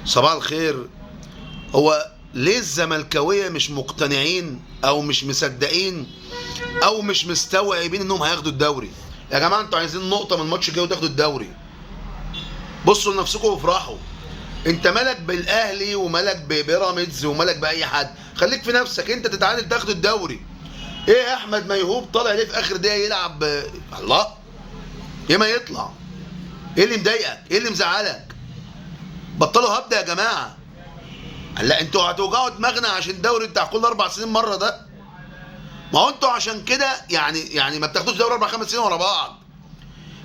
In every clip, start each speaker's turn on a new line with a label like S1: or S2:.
S1: صباح الخير. هو ليه الزملكاويه مش مقتنعين او مش مصدقين او مش مستوعبين انهم هياخدوا الدوري؟ يا جماعه انتوا عايزين نقطه من الماتش الجاي وتاخدوا الدوري. بصوا لنفسكم وافرحوا. انت مالك بالاهلي ومالك ببيراميدز ومالك باي حد؟ خليك في نفسك، انت تتعادل تاخد الدوري. ايه يا احمد ميهوب طالع ليه في اخر دقيقه يلعب الله؟ ايه ما يطلع؟ ايه اللي مضايقك؟ ايه اللي مزعلك؟ بطلوا هبدا يا جماعه. لا انتوا هتوجعوا دماغنا عشان الدوري بتاع كل 4 سنين مره ده. ما هو انتوا عشان كده يعني ما بتاخدوش دوري 4 5 سنين ورا بعض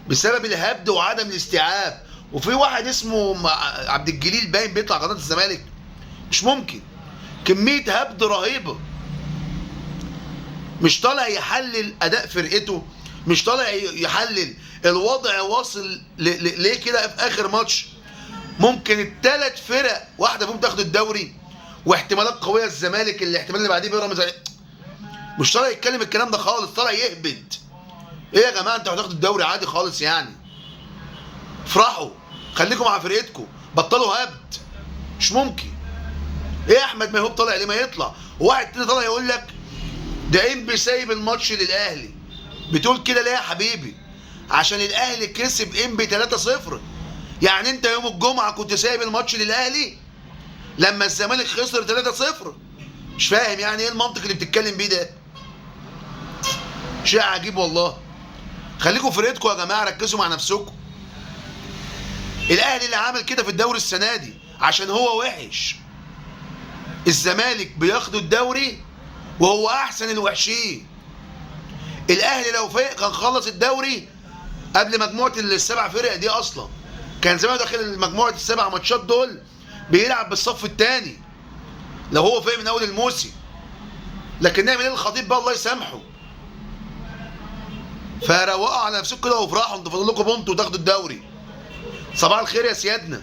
S1: بسبب الهبد وعدم الاستيعاب. وفي واحد اسمه عبد الجليل باين بيطلع قناه الزمالك، مش ممكن، كميه هبد رهيبه. مش طالع يحلل اداء فرقته، مش طالع يحلل الوضع واصل ليه كده. في اخر ماتش ممكن الثلاث فرق واحده فيهم تاخد الدوري، واحتمالات قويه الزمالك، الاحتمال اللي بعديه بيراميدز. مش طالع يتكلم الكلام ده خالص، طالع يهبد. ايه يا جماعه انتوا هتاخدوا الدوري عادي خالص يعني. افرحوا، خليكم مع فرقتكم، بطلوا هبد. مش ممكن. ايه يا احمد ميهوب طالع ليه ما يطلع؟ وواحد تاني طالع يقول لك ده انبي سايب الماتش للاهلي. بتقول كده ليه يا حبيبي؟ عشان الاهلي كسب انبي 3-0. يعني انت يوم الجمعه كنت سايب الماتش للاهلي لما الزمالك خسر 3-0؟ مش فاهم يعني ايه المنطق اللي بتتكلم بيه ده. شيء عجيب والله. خليكم فرقتكم يا جماعه، ركزوا مع نفسكم. الاهلي اللي عمل كده في الدوري السنه دي عشان هو وحش. الزمالك بياخدوا الدوري وهو احسن الوحشين. الاهلي لو فايق كان خلص الدوري قبل مجموعه السبع فرق دي اصلا. كان زمان داخل مجموعه السبع ماتشات دول بيلعب بالصف الثاني لو هو فايق من اول الموسم. لكن نعمل ايه؟ الخطيب بقى الله يسامحه. فروقوا على نفسكم كده وافرحوا، انتوا فاضل لكم بونت وتاخدوا الدوري. صباح الخير يا سيادنا.